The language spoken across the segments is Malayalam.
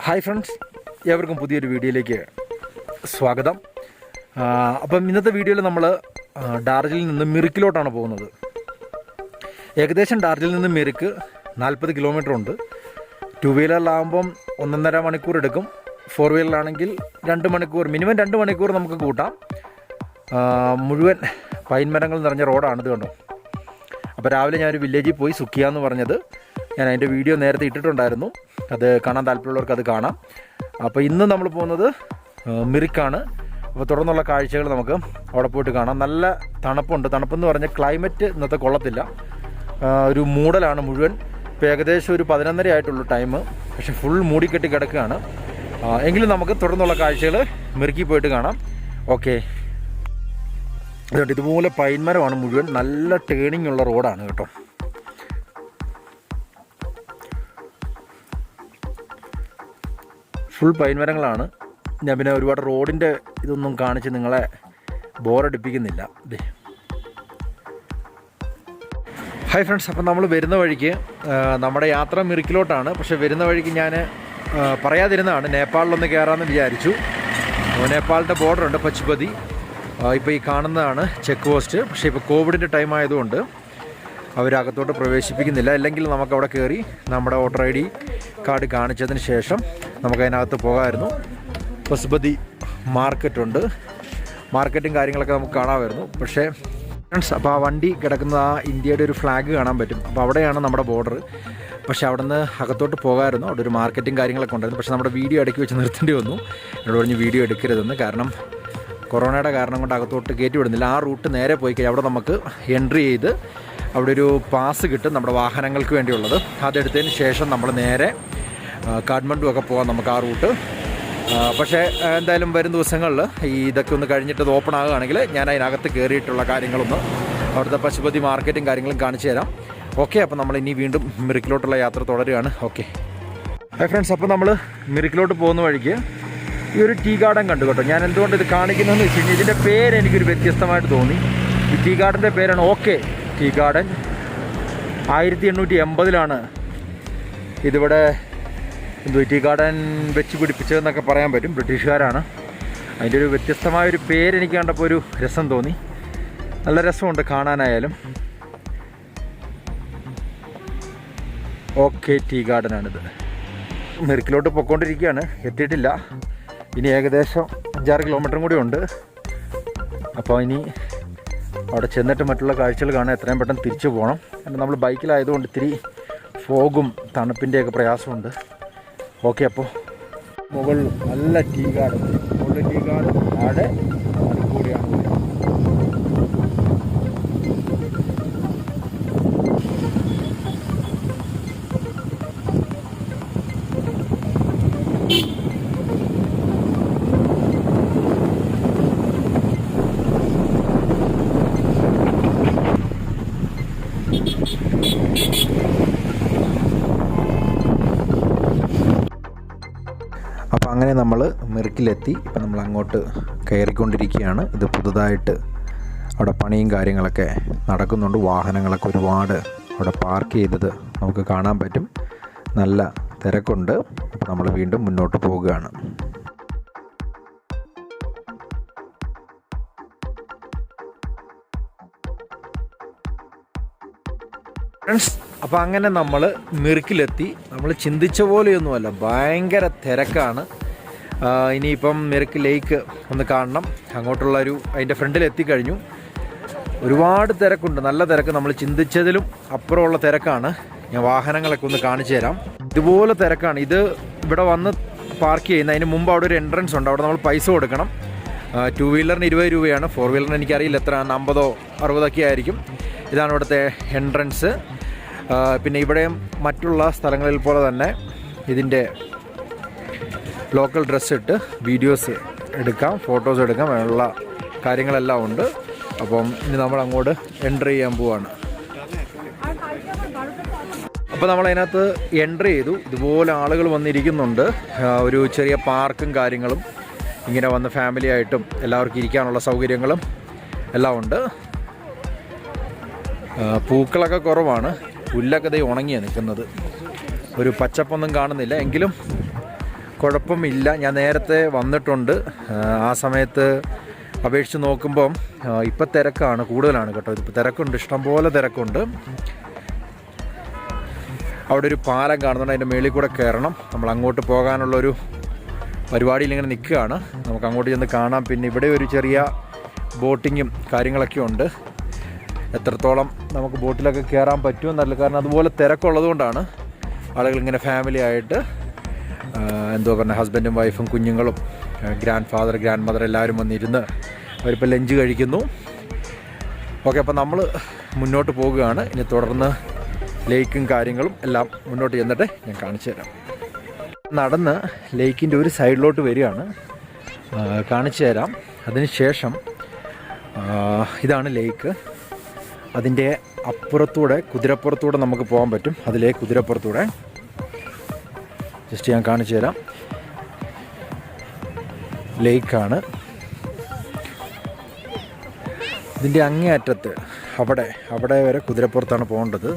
ഹായ് ഫ്രണ്ട്സ്, ഏവർക്കും പുതിയൊരു വീഡിയോയിലേക്ക് സ്വാഗതം. അപ്പം ഇന്നത്തെ വീഡിയോയിൽ നമ്മൾ ഡാർജിലിംഗിൽ നിന്ന് മിറിക്കിലോട്ടാണ് പോകുന്നത്. ഏകദേശം ഡാർജിലിംഗിൽ നിന്ന് മിറിക്ക് 40 കിലോമീറ്റർ ഉണ്ട്. 2 വീലറിലാകുമ്പം 1.5 മണിക്കൂർ എടുക്കും. 4 വീലറിലാണെങ്കിൽ 2 മണിക്കൂർ, മിനിമം 2 മണിക്കൂർ നമുക്ക് കൂട്ടാം. മുഴുവൻ പൈൻ മരങ്ങൾ നിറഞ്ഞ റോഡാണിത് കണ്ടോ. അപ്പോൾ രാവിലെ ഞാനൊരു വില്ലേജിൽ പോയി സുക്കിയ എന്ന് പറഞ്ഞത് ഞാൻ അതിൻ്റെ വീഡിയോ നേരത്തെ ഇട്ടിട്ടുണ്ടായിരുന്നു. അത് കാണാൻ താല്പര്യമുള്ളവർക്ക് അത് കാണാം. അപ്പോൾ ഇന്ന് നമ്മൾ പോകുന്നത് മിറിക്കാണ്. അപ്പോൾ തുടർന്നുള്ള കാഴ്ചകൾ നമുക്ക് അവിടെ പോയിട്ട് കാണാം. നല്ല തണുപ്പുണ്ട്. തണുപ്പെന്ന് പറഞ്ഞാൽ ക്ലൈമറ്റ് ഇന്നത്തെ കൊള്ളത്തില്ല. ഒരു മൂടലാണ് മുഴുവൻ. ഇപ്പോൾ ഏകദേശം ഒരു 11:30 ആയിട്ടുള്ളൂ ടൈം. പക്ഷെ ഫുൾ മൂടിക്കെട്ടി കിടക്കുകയാണ്. എങ്കിലും നമുക്ക് തുടർന്നുള്ള കാഴ്ചകൾ മിറിക്കിൽ പോയിട്ട് കാണാം. ഓക്കെ, അതുകൊണ്ട് ഇതുപോലെ പൈൻമരമാണ് മുഴുവൻ. നല്ല ടേണിംഗ് ഉള്ള റോഡാണ് കേട്ടോ. ഫുൾ പൈൻമരങ്ങളാണ്. ഞാൻ പിന്നെ ഒരുപാട് റോഡിൻ്റെ ഇതൊന്നും കാണിച്ച് നിങ്ങളെ ബോറടിപ്പിക്കുന്നില്ല. ഹായ് ഫ്രണ്ട്സ്, അപ്പം നമ്മൾ വരുന്ന വഴിക്ക് നമ്മുടെ യാത്ര മിറിക്കിലോട്ടാണ്. പക്ഷേ വരുന്ന വഴിക്ക് ഞാൻ പറയാതിരുന്നതാണ്, നേപ്പാളിലൊന്ന് കയറാമെന്ന് വിചാരിച്ചു. നേപ്പാളിൻ്റെ ബോർഡറുണ്ട് പച്ചുപതി. ഇപ്പോൾ ഈ കാണുന്നതാണ് ചെക്ക് പോസ്റ്റ്. പക്ഷേ ഇപ്പോൾ കോവിഡിൻ്റെ ടൈം ആയതുകൊണ്ട് അവരകത്തോട്ട് പ്രവേശിപ്പിക്കുന്നില്ല. അല്ലെങ്കിൽ നമുക്കവിടെ കയറി നമ്മുടെ വോട്ടർ ID കാർഡ് കാണിച്ചതിന് ശേഷം നമുക്കതിനകത്ത് പോകാമായിരുന്നു. പശുപതി മാർക്കറ്റുണ്ട്. മാർക്കറ്റും കാര്യങ്ങളൊക്കെ നമുക്ക് കാണാമായിരുന്നു. പക്ഷേ ഫ്രണ്ട്സ്, അപ്പോൾ ആ വണ്ടി കിടക്കുന്ന ആ ഇന്ത്യയുടെ ഒരു ഫ്ലാഗ് കാണാൻ പറ്റും. അപ്പോൾ അവിടെയാണ് നമ്മുടെ ബോർഡർ. പക്ഷേ അവിടെ നിന്ന് അകത്തോട്ട് പോകാമായിരുന്നു. അവിടെ ഒരു മാർക്കറ്റും കാര്യങ്ങളൊക്കെ ഉണ്ടായിരുന്നു. പക്ഷേ നമ്മുടെ വീഡിയോ ഇടയ്ക്ക് വെച്ച് നിർത്തേണ്ടി വന്നു. എന്നോട് പറഞ്ഞ് വീഡിയോ എടുക്കരുതെന്ന്. കാരണം കൊറോണയുടെ കാരണം കൊണ്ട് അകത്തോട്ട് കയറ്റി വിടുന്നില്ല. ആ റൂട്ട് നേരെ പോയി കഴിഞ്ഞാൽ അവിടെ നമുക്ക് എൻട്രി ചെയ്ത് അവിടെ ഒരു പാസ് കിട്ടും നമ്മുടെ വാഹനങ്ങൾക്ക് വേണ്ടിയുള്ളത്. അതെടുത്തതിന് ശേഷം നമ്മൾ നേരെ കാഠ്മണ്ഡു ഒക്കെ പോകാം നമുക്ക് ആ റൂട്ട്. പക്ഷേ എന്തായാലും വരും ദിവസങ്ങളിൽ ഇതൊക്കെ ഒന്ന് കഴിഞ്ഞിട്ട് ഇത് ഓപ്പൺ ആകുകയാണെങ്കിൽ ഞാൻ അതിനകത്ത് കയറിയിട്ടുള്ള കാര്യങ്ങളൊന്ന് അവിടുത്തെ പശുപതി മാർക്കറ്റും കാര്യങ്ങളും കാണിച്ചു തരാം. ഓക്കെ, അപ്പോൾ നമ്മൾ ഇനി വീണ്ടും മിറിക്കിലോട്ടുള്ള യാത്ര തുടരുകയാണ്. ഓക്കെ ഹായ് ഫ്രണ്ട്സ്, അപ്പോൾ നമ്മൾ മിറിക്കിലോട്ട് പോകുന്ന വഴിക്ക് ഈ ഒരു ടീ ഗാർഡൻ കണ്ടു കേട്ടോ. ഞാൻ എന്തുകൊണ്ട് ഇത് കാണിക്കുന്നതെന്ന് വെച്ച് കഴിഞ്ഞാൽ ഇതിൻ്റെ പേര് എനിക്കൊരു വ്യത്യസ്തമായിട്ട് തോന്നി. ഈ ടീ ഗാർഡൻ്റെ പേരാണ് ഓക്കെ ടീ ഗാർഡൻ. 1880 ഇതിവിടെ ടീ ഗാർഡൻ വെച്ച് പിടിപ്പിച്ചതെന്നൊക്കെ പറയാൻ പറ്റും. ബ്രിട്ടീഷുകാരാണ്. അതിൻ്റെ ഒരു വ്യത്യസ്തമായൊരു പേരെനിക്ക് കണ്ടപ്പോൾ ഒരു രസം തോന്നി. നല്ല രസമുണ്ട് കാണാനായാലും. Okay tea ഗാർഡനാണിത്. മിറിക്കിലോട്ട് പൊയ്ക്കൊണ്ടിരിക്കുകയാണ്. എത്തിയിട്ടില്ല. ഇനി ഏകദേശം 5-6 കിലോമീറ്ററും കൂടി ഉണ്ട്. അപ്പോൾ ഇനി അവിടെ ചെന്നിട്ട് മറ്റുള്ള കാഴ്ചകൾ കാണാൻ എത്രയും പെട്ടെന്ന് തിരിച്ചു പോകണം. കാരണം നമ്മൾ ബൈക്കിലായതുകൊണ്ട് ഇത്തിരി ഫോഗും തണുപ്പിൻ്റെയൊക്കെ പ്രയാസമുണ്ട്. ഓക്കെ, അപ്പോൾ മുകളിൽ നല്ല ടീ ഗാർഡൻ, മുകളിൽ ടീ ഗാർഡൻ, അവിടെ കൂടിയാണ്. അപ്പോൾ അങ്ങനെ നമ്മൾ മിറിക്കിലെത്തി. ഇപ്പം നമ്മൾ അങ്ങോട്ട് കയറിക്കൊണ്ടിരിക്കുകയാണ്. ഇത് പുതുതായിട്ട് അവിടെ പണിയും കാര്യങ്ങളൊക്കെ നടക്കുന്നുണ്ട്. വാഹനങ്ങളൊക്കെ ഒരുപാട് അവിടെ പാർക്ക് ചെയ്തത് നമുക്ക് കാണാൻ പറ്റും. നല്ല തിരക്കുണ്ട്. അപ്പോൾ നമ്മൾ വീണ്ടും മുന്നോട്ട് പോവുകയാണ്. ഫ്രണ്ട്സ്, അപ്പോൾ അങ്ങനെ നമ്മൾ മിറിക്കിലെത്തി. നമ്മൾ ചിന്തിച്ച പോലെയൊന്നുമല്ല, ഭയങ്കര തിരക്കാണ്. ഇനിയിപ്പം മിറിക്ക് ലേക്ക് ഒന്ന് കാണണം. അങ്ങോട്ടുള്ളൊരു അതിൻ്റെ ഫ്രണ്ടിൽ എത്തിക്കഴിഞ്ഞു. ഒരുപാട് തിരക്കുണ്ട്, നല്ല തിരക്ക്. നമ്മൾ ചിന്തിച്ചതിലും അപ്പുറമുള്ള തിരക്കാണ്. ഞാൻ വാഹനങ്ങളൊക്കെ ഒന്ന് കാണിച്ചു തരാം. ഇതുപോലെ തിരക്കാണ്. ഇത് ഇവിടെ വന്ന് പാർക്ക് ചെയ്യുന്ന അതിന് മുമ്പ് അവിടെ ഒരു എൻട്രൻസ് ഉണ്ട്. അവിടെ നമ്മൾ പൈസ കൊടുക്കണം. 2 വീലറിന് 20 രൂപയാണ്. 4 വീലറിന് എനിക്കറിയില്ല എത്രയാണ്, 50 60 ആയിരിക്കും. ഇതാണ് ഇവിടുത്തെ എൻട്രൻസ്. പിന്നെ ഇവിടെയും മറ്റുള്ള സ്ഥലങ്ങളിൽ പോലെ തന്നെ ഇതിൻ്റെ ലോക്കൽ ഡ്രസ്സ് ഇട്ട് വീഡിയോസ് എടുക്കാം, ഫോട്ടോസ് എടുക്കാം, അങ്ങനെയുള്ള കാര്യങ്ങളെല്ലാം ഉണ്ട്. അപ്പം ഇനി നമ്മൾ അങ്ങോട്ട് എൻട്രി ചെയ്യാൻ പോവാണ്. അപ്പോൾ നമ്മളതിനകത്ത് എൻട്രി ചെയ്തു. ഇതുപോലെ ആളുകൾ വന്നിരിക്കുന്നുണ്ട്. ഒരു ചെറിയ പാർക്കും കാര്യങ്ങളും ഇങ്ങനെ വന്ന് ഫാമിലി ആയിട്ടും എല്ലാവർക്കും ഇരിക്കാനുള്ള സൗകര്യങ്ങളും എല്ലാം ഉണ്ട്. പൂക്കളൊക്കെ കുറവാണ്. പുല്ലൊക്കെ ദേ ഉണങ്ങിയാണ് നിൽക്കുന്നത്. ഒരു പച്ചപ്പൊന്നും കാണുന്നില്ല. എങ്കിലും കുഴപ്പമില്ല. ഞാൻ നേരത്തെ വന്നിട്ടുണ്ട്. ആ സമയത്ത് അപേക്ഷിച്ച് നോക്കുമ്പം ഇപ്പം തിരക്കാണ്, കൂടുതലാണ് കേട്ടോ. ഇപ്പോൾ തിരക്കുണ്ട്, ഇഷ്ടംപോലെ തിരക്കുണ്ട്. അവിടെ ഒരു പാലം കാണുന്നുണ്ട്, അതിൻ്റെ മേളിൽ കൂടെ കയറണം. നമ്മൾ അങ്ങോട്ട് പോകാനുള്ളൊരു പരിപാടിയിൽ ഇങ്ങനെ നിൽക്കുകയാണ്. നമുക്ക് അങ്ങോട്ട് ചെന്ന് കാണാം. പിന്നെ ഇവിടെ ഒരു ചെറിയ ബോട്ടിങ്ങും കാര്യങ്ങളൊക്കെ ഉണ്ട്. എത്രത്തോളം നമുക്ക് ബോട്ടിലൊക്കെ കയറാൻ പറ്റുമെന്നല്ല, കാരണം അതുപോലെ തിരക്കുള്ളത് കൊണ്ടാണ് ആളുകളിങ്ങനെ ഫാമിലി ആയിട്ട് ഹസ്ബൻഡും വൈഫും കുഞ്ഞുങ്ങളും ഗ്രാൻഡ് ഫാദർ ഗ്രാൻഡ് മദർ എല്ലാവരും വന്നിരുന്ന് അവരിപ്പോൾ ലഞ്ച് കഴിക്കുന്നു. ഓക്കെ, അപ്പോൾ നമ്മൾ മുന്നോട്ട് പോകുകയാണ്. ഇനി തുടർന്ന് ലേക്കും കാര്യങ്ങളും എല്ലാം മുന്നോട്ട് ചെന്നിട്ട് ഞാൻ കാണിച്ചു തരാം. നടന്ന് ലേക്കിൻ്റെ ഒരു സൈഡിലോട്ട് വരികയാണ്, കാണിച്ചു തരാം. അതിനുശേഷം ഇതാണ് ലേക്ക്. അതിൻ്റെ അപ്പുറത്തൂടെ കുതിരപ്പുറത്തൂടെ നമുക്ക് പോകാൻ പറ്റും. അതിലെ കുതിരപ്പുറത്തൂടെ ജസ്റ്റ് ഞാൻ കാണിച്ചു തരാം. ലേക്കാണ്. ഇതിൻ്റെ അങ്ങേ അറ്റത്ത് അവിടെ വരെ കുതിരപ്പുറത്താണ് പോകേണ്ടത്.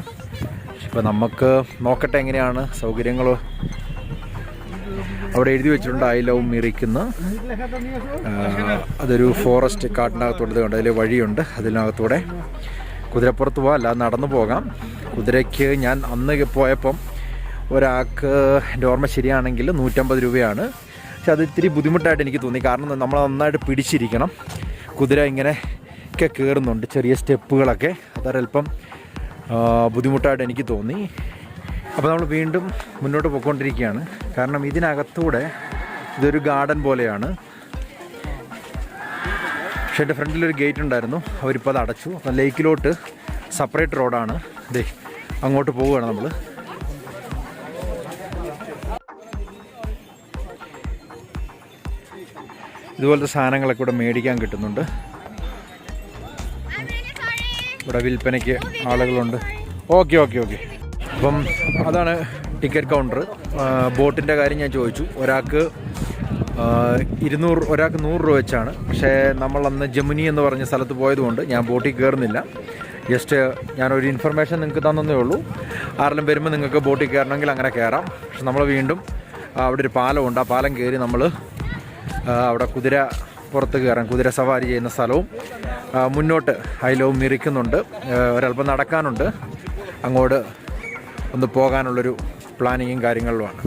ഇപ്പോൾ നമുക്ക് നോക്കട്ടെ എങ്ങനെയാണ് സൗകര്യങ്ങൾ. അവിടെ എഴുതി വെച്ചിട്ടുണ്ട് ഐ ലവ് മിറിക്കുന്ന. അതൊരു ഫോറസ്റ്റ് കാട്ടിനകത്തോട്ട് കണ്ട് അതിൽ വഴിയുണ്ട്. അതിനകത്തൂടെ കുതിരപ്പുറത്ത് പോകാം, അല്ലാതെ നടന്നു പോകാം. കുതിരയ്ക്ക് ഞാൻ അന്ന് പോയപ്പം ഒരാൾക്ക് എൻ്റെ ഓർമ്മ ശരിയാണെങ്കിൽ 150 രൂപയാണ്. പക്ഷെ അത് ഇത്തിരി ബുദ്ധിമുട്ടായിട്ട് എനിക്ക് തോന്നി. കാരണം നമ്മൾ നന്നായിട്ട് പിടിച്ചിരിക്കണം. കുതിര ഇങ്ങനെ ഒക്കെ കയറുന്നുണ്ട്, ചെറിയ സ്റ്റെപ്പുകളൊക്കെ. അതൊരല്പം ബുദ്ധിമുട്ടായിട്ട് എനിക്ക് തോന്നി. അപ്പോൾ നമ്മൾ വീണ്ടും മുന്നോട്ട് പോയിക്കൊണ്ടിരിക്കുകയാണ്. കാരണം ഇതിനകത്തൂടെ ഇതൊരു ഗാർഡൻ പോലെയാണ്. പക്ഷേ എൻ്റെ ഫ്രണ്ടിലൊരു ഗേറ്റ് ഉണ്ടായിരുന്നു, അവരിപ്പോൾ അത് അടച്ചു. അപ്പം ലേക്കിലോട്ട് സെപ്പറേറ്റ് റോഡാണ്. ദേ അങ്ങോട്ട് പോവുകയാണ് നമ്മൾ. ഇതുപോലത്തെ സാധനങ്ങളൊക്കെ ഇവിടെ മേടിക്കാൻ കിട്ടുന്നുണ്ട്. ഇവിടെ വിൽപ്പനയ്ക്ക് ആളുകളുണ്ട്. ഓക്കെ. അപ്പം അതാണ് ടിക്കറ്റ് കൗണ്ടർ. ബോട്ടിൻ്റെ കാര്യം ഞാൻ ചോദിച്ചു. ഒരാൾക്ക് 100 രൂപ വെച്ചാണ്. പക്ഷേ നമ്മളന്ന് ജമുനി എന്ന് പറഞ്ഞ സ്ഥലത്ത് പോയതുകൊണ്ട് ഞാൻ ബോട്ടിൽ കയറുന്നില്ല. ജസ്റ്റ് ഞാനൊരു ഇൻഫർമേഷൻ നിങ്ങൾക്ക് തന്നേ ഉള്ളൂ. ആരെങ്കിലും വരുമ്പോൾ നിങ്ങൾക്ക് ബോട്ടിൽ കയറണമെങ്കിൽ അങ്ങനെ കയറാം. പക്ഷെ നമ്മൾ വീണ്ടും അവിടെ ഒരു പാലമുണ്ട്. ആ പാലം കയറി നമ്മൾ അവിടെ കുതിര പുറത്ത് കയറാൻ, കുതിര സവാരി ചെയ്യുന്ന സ്ഥലവും മുന്നോട്ട് ഐ ലവ് മിറിക്കുന്നുണ്ട്. ഒരല്പം നടക്കാനുണ്ട്. അങ്ങോട്ട് ഒന്ന് പോകാനുള്ളൊരു പ്ലാനിങ്ങും കാര്യങ്ങളുമാണ്.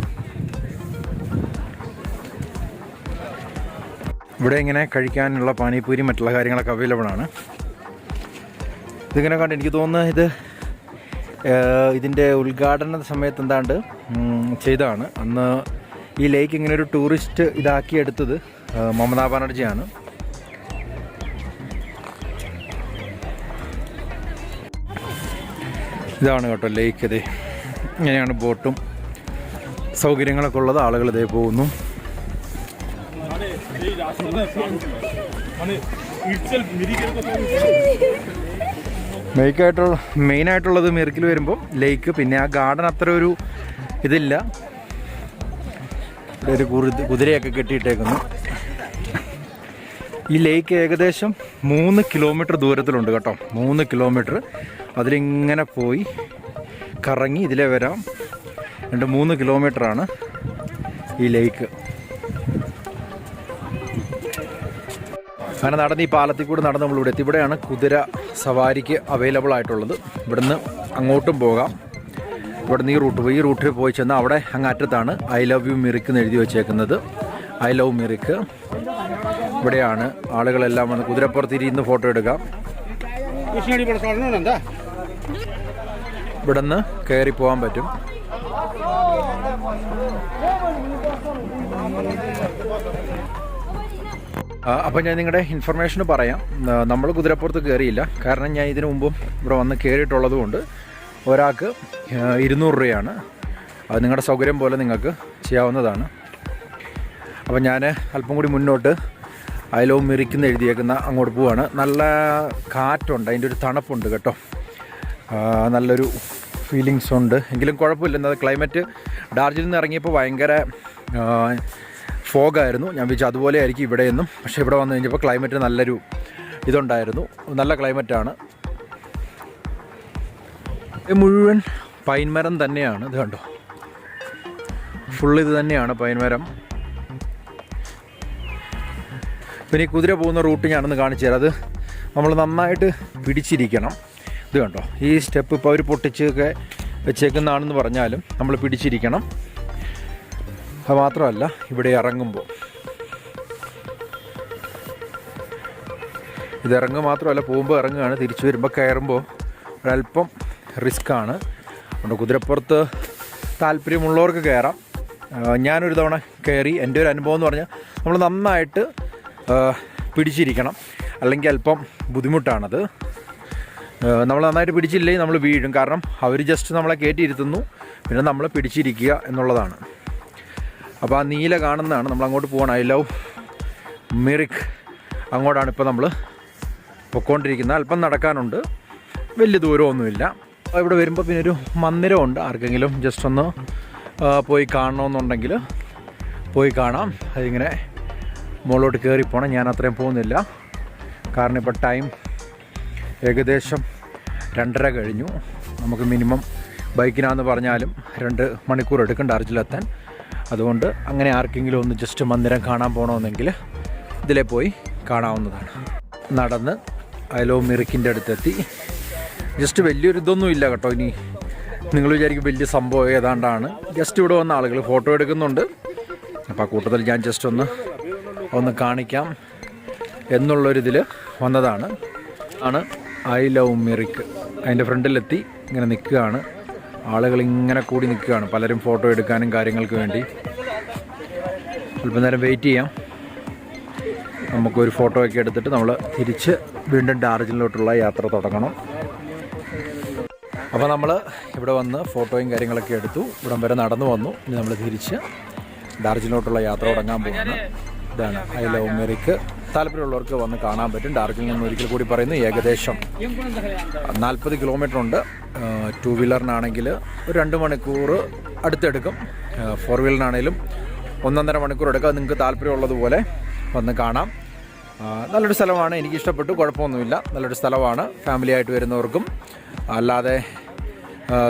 ഇവിടെ ഇങ്ങനെ കഴിക്കാനുള്ള പാനിപൂരി മറ്റുള്ള കാര്യങ്ങളൊക്കെ അവൈലബിൾ ആണ്. ഇതിങ്ങനെ കണ്ട് എനിക്ക് തോന്നുന്നത് ഇതിൻ്റെ ഉദ്ഘാടന സമയത്ത് എന്താണ്ട് ചെയ്തതാണ്. അന്ന് ഈ ലേക്ക് ഇങ്ങനെ ഒരു ടൂറിസ്റ്റ് ഇതാക്കിയെടുത്തത് മമതാ ബാനർജിയാണ്. ഇതാണ് കേട്ടോ ലേക്ക്. ഇതേ ഇങ്ങനെയാണ് ബോട്ടും സൗകര്യങ്ങളൊക്കെ ഉള്ളത്. ആളുകൾ ഇതേ പോകുന്നു. മെയിനായിട്ടുള്ളത് മിറിക്കിൽ വരുമ്പോൾ ലേക്ക്, പിന്നെ ആ ഗാർഡൻ അത്ര ഒരു ഇതില്ല. ഇവിടെ ഒരു കുതിരയൊക്കെ കെട്ടിയിട്ടേക്കുന്നു. ഈ ലേക്ക് ഏകദേശം 3 കിലോമീറ്റർ ദൂരത്തിലുണ്ട് കേട്ടോ. 3 കിലോമീറ്റർ. അതിലിങ്ങനെ പോയി കറങ്ങി ഇതിലേ വരാം. 3 കിലോമീറ്ററാണ് ഈ ലേക്ക്. അങ്ങനെ നടന്ന് ഈ പാലത്തിൽ കൂടെ നടന്ന് നമ്മളിവിടെ എത്തി. ഇവിടെയാണ് കുതിര സവാരിക്ക് അവൈലബിൾ ആയിട്ടുള്ളത്. ഇവിടുന്ന് അങ്ങോട്ടും പോകാം. ഇവിടുന്ന് ഈ റൂട്ടിൽ പോയി ചെന്നാൽ അവിടെ അങ്ങറ്റത്താണ് ഐ ലവ് യു മിറിക്ക് എന്ന് എഴുതി വെച്ചേക്കുന്നത്. I love Mirik. ഇവിടെയാണ് ആളുകളെല്ലാം വന്ന് കുതിരപ്പുറത്ത് ഇരുന്ന് ഫോട്ടോ എടുക്കാം. ഇവിടുന്ന് കയറി പോകാൻ പറ്റും. അപ്പം ഞാൻ നിങ്ങളുടെ ഇൻഫർമേഷന് പറയാം. നമ്മൾ കുതിരപ്പുറത്ത് കയറിയില്ല. കാരണം ഞാൻ ഇതിനു മുമ്പും ഇവിടെ വന്ന് കയറിയിട്ടുള്ളത് കൊണ്ട് ഒരാൾക്ക് 200 രൂപയാണ്. അത് നിങ്ങളുടെ സൗകര്യം പോലെ നിങ്ങൾക്ക് ചെയ്യാവുന്നതാണ്. അപ്പം ഞാൻ അല്പം കൂടി മുന്നോട്ട് ഐ ലവ് മിറിക്കുന്ന എഴുതിയേക്കുന്ന അങ്ങോട്ട് പോവാണ്. നല്ല കാറ്റുണ്ട്, അതിൻ്റെ ഒരു തണുപ്പുണ്ട് കേട്ടോ. നല്ലൊരു ഫീലിങ്സ് ഉണ്ട്. എങ്കിലും കുഴപ്പമില്ല. എന്നാൽ ക്ലൈമറ്റ് ഡാർജിലിംഗിൽ നിന്ന് ഇറങ്ങിയപ്പോൾ ഭയങ്കര ഫോഗായിരുന്നു. ഞാൻ വിചാരിച്ചു അതുപോലെ ആയിരിക്കും ഇവിടെയെന്നും. പക്ഷേ ഇവിടെ വന്നു കഴിഞ്ഞപ്പോൾ ക്ലൈമറ്റ് നല്ലൊരു ഇതുണ്ടായിരുന്നു. നല്ല ക്ലൈമറ്റാണ്. മുഴുവൻ പൈൻ മരം തന്നെയാണ്. ഇത് കണ്ടോ, ഫുൾ ഇത് തന്നെയാണ് പൈൻ മരം. പിന്നെ ഈ കുതിര പോകുന്ന റൂട്ട് ഞാനൊന്ന് കാണിച്ചു തരാം. അത് നമ്മൾ നന്നായിട്ട് പിടിച്ചിരിക്കണം. ഇത് കണ്ടോ, ഈ സ്റ്റെപ്പ് ഇപ്പോൾ അവർ പൊട്ടിച്ചൊക്കെ വെച്ചേക്കുന്നതാണെന്ന് പറഞ്ഞാലും നമ്മൾ പിടിച്ചിരിക്കണം. അത് മാത്രമല്ല, ഇവിടെ ഇറങ്ങുമ്പോൾ ഇതിറങ്ങുക മാത്രമല്ല, പോകുമ്പോൾ ഇറങ്ങുകയാണ്, തിരിച്ചു വരുമ്പോൾ കയറുമ്പോൾ ഒരല്പം റിസ്ക്കാണ്. അതുകൊണ്ട് കുതിരപ്പുറത്ത് താല്പര്യമുള്ളവർക്ക് കയറാം. ഞാനൊരു തവണ കയറി. എൻ്റെ ഒരു അനുഭവം എന്ന് പറഞ്ഞാൽ നമ്മൾ നന്നായിട്ട് പിടിച്ചിരിക്കണം, അല്ലെങ്കിൽ അല്പം ബുദ്ധിമുട്ടാണത്. നമ്മൾ നന്നായിട്ട് പിടിച്ചില്ലെങ്കിൽ നമ്മൾ വീഴും. കാരണം അവർ ജസ്റ്റ് നമ്മളെ കയറ്റിയിരുത്തുന്നു, പിന്നെ നമ്മൾ പിടിച്ചിരിക്കുക എന്നുള്ളതാണ്. അപ്പോൾ ആ നീല കാണുന്നതാണ് നമ്മൾ അങ്ങോട്ട് പോകണം. I love Mirik. അങ്ങോട്ടാണ് ഇപ്പോൾ നമ്മൾ പൊയ്ക്കൊണ്ടിരിക്കുന്നത്. അല്പം നടക്കാനുണ്ട്, വലിയ ദൂരമൊന്നുമില്ല. ഇവിടെ വരുമ്പോൾ പിന്നെ ഒരു മന്ദിരമുണ്ട്. ആർക്കെങ്കിലും ജസ്റ്റ് ഒന്ന് പോയി കാണണമെന്നുണ്ടെങ്കിൽ പോയി കാണാം. അതിങ്ങനെ മുകളിലോട്ട് കയറിപ്പോണം. ഞാൻ അത്രയും പോകുന്നില്ല, കാരണം ഇപ്പോൾ ടൈം ഏകദേശം 2:30 കഴിഞ്ഞു. നമുക്ക് മിനിമം ബൈക്കിനാന്ന് പറഞ്ഞാലും 2 മണിക്കൂർ എടുക്കും ഡാർജിലെത്താൻ. അതുകൊണ്ട് അങ്ങനെ ആർക്കെങ്കിലും ഒന്ന് ജസ്റ്റ് മന്ദിരം കാണാൻ പോകണമെന്നെങ്കിൽ ഇതിലെ പോയി കാണാവുന്നതാണ്. നടന്ന് ഐ ലവ് മിറിക്കിൻ്റെ അടുത്തെത്തി. ജസ്റ്റ് വലിയൊരു ഇതൊന്നും ഇല്ല കേട്ടോ. ഇനി നിങ്ങൾ വിചാരിക്കും വലിയ സംഭവം ഏതാണ്ടാണ്. ജസ്റ്റ് ഇവിടെ വന്ന ആളുകൾ ഫോട്ടോ എടുക്കുന്നുണ്ട്. അപ്പോൾ ആ കൂട്ടത്തിൽ ഞാൻ ജസ്റ്റ് ഒന്ന് കാണിക്കാം എന്നുള്ളൊരിതിൽ വന്നതാണ്. I love Mirik. അതിൻ്റെ ഫ്രണ്ടിലെത്തി ഇങ്ങനെ നിൽക്കുകയാണ്. ആളുകൾ ഇങ്ങനെ കൂടി നിൽക്കുകയാണ്, പലരും ഫോട്ടോ എടുക്കാനും കാര്യങ്ങൾക്ക് വേണ്ടി. അല്പം നേരം വെയിറ്റ് ചെയ്യാം. നമുക്കൊരു ഫോട്ടോ ഒക്കെ എടുത്തിട്ട് നമ്മൾ തിരിച്ച് വീണ്ടും ഡാർജിലിങ്ങിലോട്ടുള്ള യാത്ര തുടങ്ങണം. അപ്പോൾ നമ്മൾ ഇവിടെ വന്ന് ഫോട്ടോയും കാര്യങ്ങളൊക്കെ എടുത്തു. ഇവിടം വരെ നടന്നു വന്നു. ഇനി നമ്മൾ തിരിച്ച് ഡാർജിലിങ്ങിലോട്ടുള്ള യാത്ര തുടങ്ങാൻ പോകുന്നു. ഇതാണ് ഐ ലവ് മിറിക്ക്. താല്പര്യമുള്ളവർക്ക് വന്ന് കാണാൻ പറ്റും. ഡാർജിലിംഗിൽ നിന്ന് ഒരിക്കൽ കൂടി പറയുന്നു, ഏകദേശം 40 കിലോമീറ്റർ ഉണ്ട്. 2 വീലറിനാണെങ്കിൽ ഒരു 2 മണിക്കൂർ അടുത്തെടുക്കും. 4 വീലറിനാണെങ്കിലും 1.5 മണിക്കൂർ എടുക്കുക. അത് നിങ്ങൾക്ക് താല്പര്യമുള്ളതുപോലെ വന്ന് കാണാം. നല്ലൊരു സ്ഥലമാണ്, എനിക്കിഷ്ടപ്പെട്ടു, കുഴപ്പമൊന്നുമില്ല. നല്ലൊരു സ്ഥലമാണ്. ഫാമിലി ആയിട്ട് വരുന്നവർക്കും അല്ലാതെ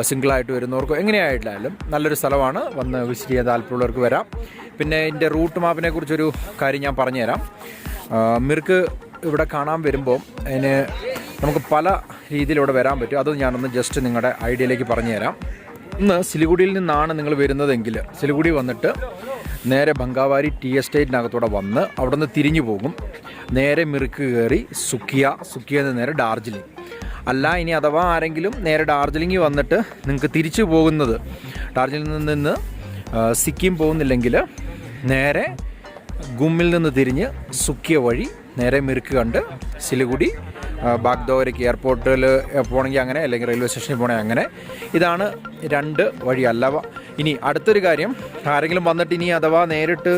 സിംഗിളായിട്ട് വരുന്നവർക്കും എങ്ങനെയായിട്ടായാലും നല്ലൊരു സ്ഥലമാണ്. വന്ന് വിസിറ്റ് ചെയ്യാൻ താല്പര്യമുള്ളവർക്ക് വരാം. പിന്നെ ഇതിൻ്റെ റൂട്ട് മാപ്പിനെ കുറിച്ചൊരു കാര്യം ഞാൻ പറഞ്ഞുതരാം. മിർക്ക് ഇവിടെ കാണാൻ വരുമ്പോൾ അതിന് നമുക്ക് പല രീതിയിലൂടെ വരാൻ പറ്റും. അത് ഞാനൊന്ന് ജസ്റ്റ് നിങ്ങളുടെ ഐഡിയയിലേക്ക് പറഞ്ഞുതരാം. ഇന്ന് സിലിഗുഡിയിൽ നിന്നാണ് നിങ്ങൾ വരുന്നതെങ്കിൽ സിലിഗുഡി വന്നിട്ട് നേരെ ബംഗാവാരി ടീ എസ്റ്റേറ്റിനകത്തൂടെ വന്ന് അവിടെ നിന്ന് തിരിഞ്ഞു പോകും. നേരെ മിർക്ക് കയറി സുക്കിയയിൽ നിന്ന് നേരെ ഡാർജിലിംഗ്. അല്ല, ഇനി അഥവാ ആരെങ്കിലും നേരെ ഡാർജിലിംഗിൽ വന്നിട്ട് നിങ്ങൾക്ക് തിരിച്ചു പോകുന്നത് ഡാർജിലിംഗിൽ നിന്ന് സിക്കിം പോകുന്നില്ലെങ്കിൽ നേരെ ഗുമ്മിൽ നിന്ന് തിരിഞ്ഞ് സുക്കിയ വഴി നേരെ മിർക്ക് കണ്ട് സിലിഗുഡി ബാഗ്ദോഗരയ്ക്ക് എയർപോർട്ടിൽ പോകണമെങ്കിൽ അങ്ങനെ, അല്ലെങ്കിൽ റെയിൽവേ സ്റ്റേഷനിൽ പോകണമെങ്കിൽ അങ്ങനെ. ഇതാണ് 2 വഴി. അല്ല, ഇനി അടുത്തൊരു കാര്യം, ആരെങ്കിലും വന്നിട്ട് ഇനി അഥവാ നേരിട്ട്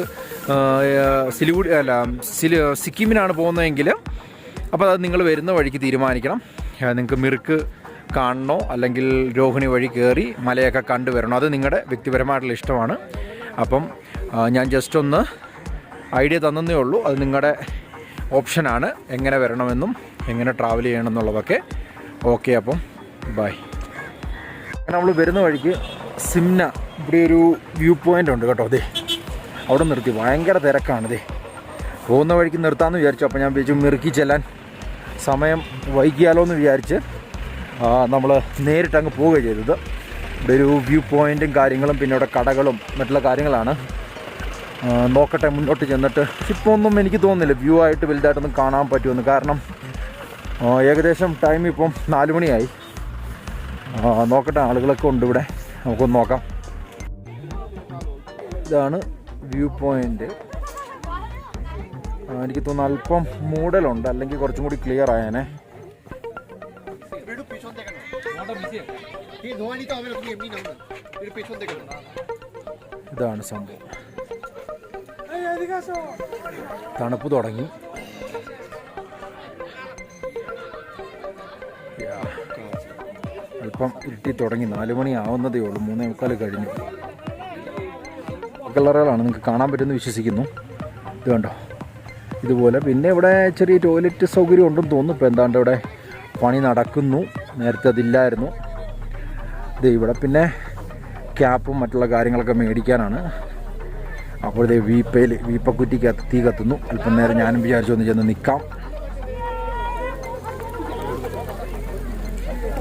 സിക്കിമിനാണ് പോകുന്നതെങ്കിൽ അപ്പോൾ അത് നിങ്ങൾ വരുന്ന വഴിക്ക് തീരുമാനിക്കണം. നിങ്ങൾക്ക് മിർക്ക് കാണണോ അല്ലെങ്കിൽ രോഹിണി വഴി കയറി മലയൊക്കെ കണ്ടുവരണോ, അത് നിങ്ങളുടെ വ്യക്തിപരമായിട്ടുള്ള ഇഷ്ടമാണ്. അപ്പം ഞാൻ ജസ്റ്റ് ഒന്ന് ഐഡിയ തന്നേ ഉള്ളൂ. അത് നിങ്ങളുടെ ഓപ്ഷനാണ്, എങ്ങനെ വരണമെന്നും എങ്ങനെ ട്രാവൽ ചെയ്യണമെന്നുള്ളതൊക്കെ. ഓക്കെ, അപ്പം ബൈ. നമ്മൾ വരുന്ന വഴിക്ക് സിംന ഇവിടെ ഒരു വ്യൂ പോയിൻ്റ് ഉണ്ട് കേട്ടോ. അതെ, അവിടെ നിർത്തി. ഭയങ്കര തിരക്കാണ്. ഇതേ പോകുന്ന വഴിക്ക് നിർത്താമെന്ന് വിചാരിച്ചു. അപ്പോൾ ഞാൻ വിചാരിച്ചു മിറുക്കി ചെല്ലാൻ സമയം വൈകിയാലോ എന്ന് വിചാരിച്ച് നമ്മൾ നേരിട്ട് അങ്ങ് പോവുകയാണ് ചെയ്തത്. ഇവിടെ ഒരു വ്യൂ പോയിൻറ്റും കാര്യങ്ങളും പിന്നെ ഇവിടെ കടകളും മറ്റുള്ള കാര്യങ്ങളാണ്. നോക്കട്ടെ മുന്നോട്ട് ചെന്നിട്ട്. ഇപ്പോൾ ഒന്നും എനിക്ക് തോന്നുന്നില്ല വ്യൂ ആയിട്ട് വലുതായിട്ടൊന്നും കാണാൻ പറ്റുമെന്ന്. കാരണം ഏകദേശം ടൈം ഇപ്പം 4 മണിയായി. നോക്കട്ടെ, ആളുകളൊക്കെ ഉണ്ട് ഇവിടെ, നമുക്കൊന്ന് നോക്കാം. ഇതാണ് വ്യൂ പോയിൻ്റ്. എനിക്ക് തോന്നുന്നു അല്പം മൂടലുണ്ട്, അല്ലെങ്കിൽ കുറച്ചും കൂടി ക്ലിയർ ആയേനെ. ഇതാണ് സംഭവം. തണുപ്പ് തുടങ്ങി. അല്പം ഇരുട്ടി തുടങ്ങി. 4 മണി ആവുന്നതേ ഉള്ളൂ. 3:45 കഴിഞ്ഞു. കളറുകളാണ് നിങ്ങൾക്ക് കാണാൻ പറ്റുമെന്ന് വിശ്വസിക്കുന്നു. ഇത് കണ്ടോ, ഇതുപോലെ. പിന്നെ ഇവിടെ ചെറിയ ടോയ്ലറ്റ് സൗകര്യം ഉണ്ടെന്ന് തോന്നുന്നു. ഇപ്പോൾ എന്താണ്ട് ഇവിടെ പണി നടക്കുന്നു. നേരത്തെ അതില്ലായിരുന്നു. ഇത് ഇവിടെ പിന്നെ ക്യാപ്പും മറ്റുള്ള കാര്യങ്ങളൊക്കെ മേടിക്കാനാണ്. അപ്പോഴത്തെ വീപ്പക്കുറ്റിക്ക് തീ കത്തുന്നു. അല്പം നേരം ഞാനും വിചാരിച്ചു ഒന്ന് ചെന്ന് നിൽക്കാം,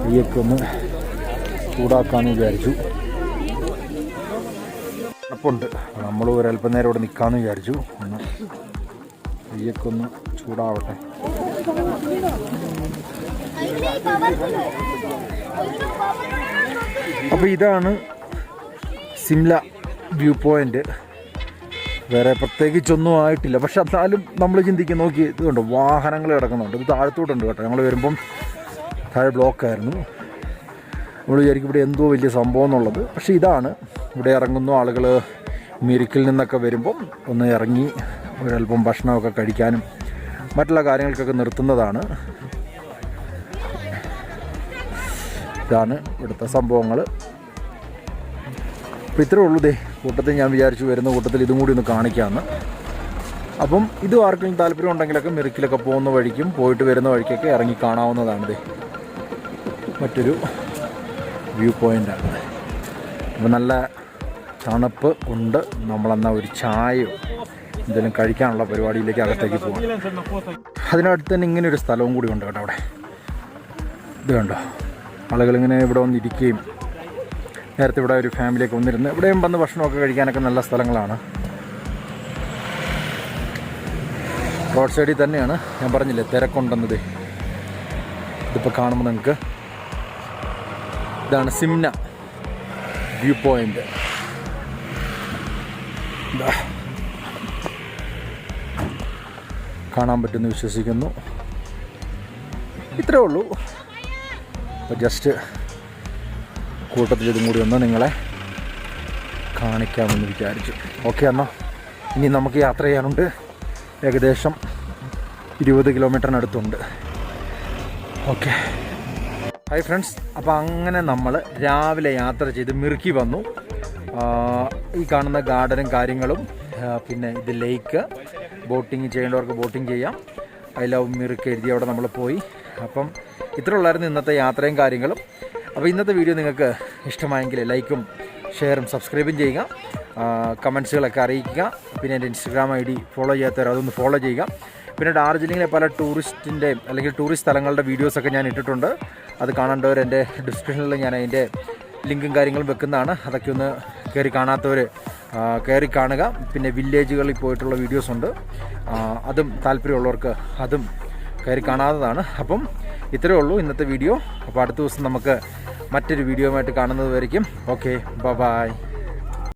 തീയൊക്കെ ഒന്ന് ചൂടാക്കാമെന്ന് വിചാരിച്ചു. തണുപ്പുണ്ട്, നമ്മൾ ഒരല്പം നേരം ഇവിടെ നിൽക്കാമെന്ന് വിചാരിച്ചു. ഒന്ന് തീയൊക്കെ ഒന്ന് ചൂടാവട്ടെ. അപ്പോൾ ഇതാണ് സിംല വ്യൂ പോയിൻ്റ്. വേറെ പ്രത്യേകിച്ചൊന്നും ആയിട്ടില്ല. പക്ഷെ എന്നാലും നമ്മൾ ചിന്തിക്കും, നോക്കി ഇതുണ്ട് വാഹനങ്ങൾ കിടക്കുന്നുണ്ട്. ഇത് താഴത്തോട്ടുണ്ട് കേട്ടോ. ഞങ്ങൾ വരുമ്പം താഴെ ബ്ലോക്കായിരുന്നു. നമ്മൾ വിചാരിക്കും ഇവിടെ എന്തോ വലിയ സംഭവം എന്നുള്ളത്. പക്ഷേ ഇതാണ്, ഇവിടെ ഇറങ്ങുന്നു ആളുകൾ. മിരിക്കിൽ നിന്നൊക്കെ വരുമ്പം ഒന്ന് ഇറങ്ങി ഒരല്പം ഭക്ഷണമൊക്കെ കഴിക്കാനും മറ്റുള്ള കാര്യങ്ങൾക്കൊക്കെ നിർത്തുന്നതാണ്. ഇതാണ് ഇവിടുത്തെ സംഭവങ്ങൾ. അപ്പോൾ ഇത്രേ ഉള്ളൂ. കൂട്ടത്തിൽ ഞാൻ വിചാരിച്ചു വരുന്ന കൂട്ടത്തിൽ ഇതും കൂടി ഒന്ന് കാണിക്കാമെന്ന്. അപ്പം ഇത് ആർക്കെങ്കിലും താല്പര്യം ഉണ്ടെങ്കിലൊക്കെ മിറിക്കിലൊക്കെ പോകുന്ന വഴിക്കും പോയിട്ട് വരുന്ന വഴിക്കൊക്കെ ഇറങ്ങി കാണാവുന്നതാണ്. മറ്റൊരു വ്യൂ പോയിൻ്റാണ്. അപ്പോൾ നല്ല തണുപ്പ് ഉണ്ട്. നമ്മളെന്നാൽ ഒരു ചായയോ എന്തെങ്കിലും കഴിക്കാനുള്ള പരിപാടിയിലേക്ക് അകത്തേക്ക് പോകാം. അതിനടുത്ത് തന്നെ ഇങ്ങനെ ഒരു സ്ഥലവും കൂടി ഉണ്ട് കേട്ടോ. അവിടെ ഇത് കണ്ടോ, ആളുകളിങ്ങനെ ഇവിടെ വന്നിരിക്കുകയും നേരത്തെ ഇവിടെ ഒരു ഫാമിലിയൊക്കെ വന്നിരുന്ന് ഇവിടെയും വന്ന് ഭക്ഷണമൊക്കെ കഴിക്കാനൊക്കെ നല്ല സ്ഥലങ്ങളാണ്. റോഡ് സൈഡിൽ തന്നെയാണ്. ഞാൻ പറഞ്ഞില്ലേ തിരക്കുണ്ടെന്നത്. ഇതിപ്പോൾ കാണുമ്പോൾ നിങ്ങൾക്ക് ഇതാണ് സിംന വ്യൂ പോയിൻ്റ്. കാണാൻ പറ്റുമെന്ന് വിശ്വസിക്കുന്നു. ഇത്രേ ഉള്ളൂ. അപ്പോൾ ജസ്റ്റ് കൂട്ടത്തിൽ ഇതും കൂടി ഒന്ന് നിങ്ങളെ കാണിക്കാമെന്ന് വിചാരിച്ചു. ഓക്കെ, എന്നാൽ ഇനി നമുക്ക് യാത്ര ചെയ്യാനുണ്ട്. ഏകദേശം 20 കിലോമീറ്ററിനടുത്തുണ്ട്. Okay, hi friends. അപ്പോൾ അങ്ങനെ നമ്മൾ രാവിലെ യാത്ര ചെയ്ത് മിർക്കി വന്നു. ഈ കാണുന്ന ഗാർഡനും കാര്യങ്ങളും, പിന്നെ ഇത് ലേക്ക്, ബോട്ടിങ് ചെയ്യേണ്ടവർക്ക് ബോട്ടിങ് ചെയ്യാം. ഐ ലവ് മിർക്ക് എഴുതി അവിടെ നമ്മൾ പോയി. അപ്പം ഇത്ര ഉള്ളായിരുന്നു ഇന്നത്തെ യാത്രയും കാര്യങ്ങളും. അപ്പോൾ ഇന്നത്തെ വീഡിയോ നിങ്ങൾക്ക് ഇഷ്ടമായെങ്കിൽ ലൈക്കും ഷെയറും സബ്സ്ക്രൈബും ചെയ്യുക, കമൻസുകളൊക്കെ അറിയിക്കുക. പിന്നെ എൻ്റെ ഇൻസ്റ്റഗ്രാം ID ഫോളോ ചെയ്യാത്തവർ അതൊന്ന് ഫോളോ ചെയ്യുക. പിന്നെ ഡാർജിലിങ്ങിലെ പല ടൂറിസ്റ്റിൻ്റെ അല്ലെങ്കിൽ ടൂറിസ്റ്റ് സ്ഥലങ്ങളുടെ വീഡിയോസൊക്കെ ഞാൻ ഇട്ടിട്ടുണ്ട്. അത് കാണേണ്ടവർ എൻ്റെ ഡിസ്ക്രിപ്ഷനിൽ ഞാൻ അതിൻ്റെ ലിങ്കും കാര്യങ്ങളും വെക്കുന്നതാണ്. അതൊക്കെ ഒന്ന് കയറി കാണാത്തവർ കയറി കാണുക. പിന്നെ വില്ലേജുകളിൽ പോയിട്ടുള്ള വീഡിയോസുണ്ട്, അതും താല്പര്യമുള്ളവർക്ക് അതും കയറി കാണാവുന്നതാണ്. അപ്പം ഇത്രയേ ഉള്ളൂ ഇന്നത്തെ വീഡിയോ. അപ്പോൾ അടുത്ത ദിവസം നമുക്ക് മറ്റൊരു വീഡിയോയുമായിട്ട് കാണുന്നത് വരയ്ക്കും. Okay, by.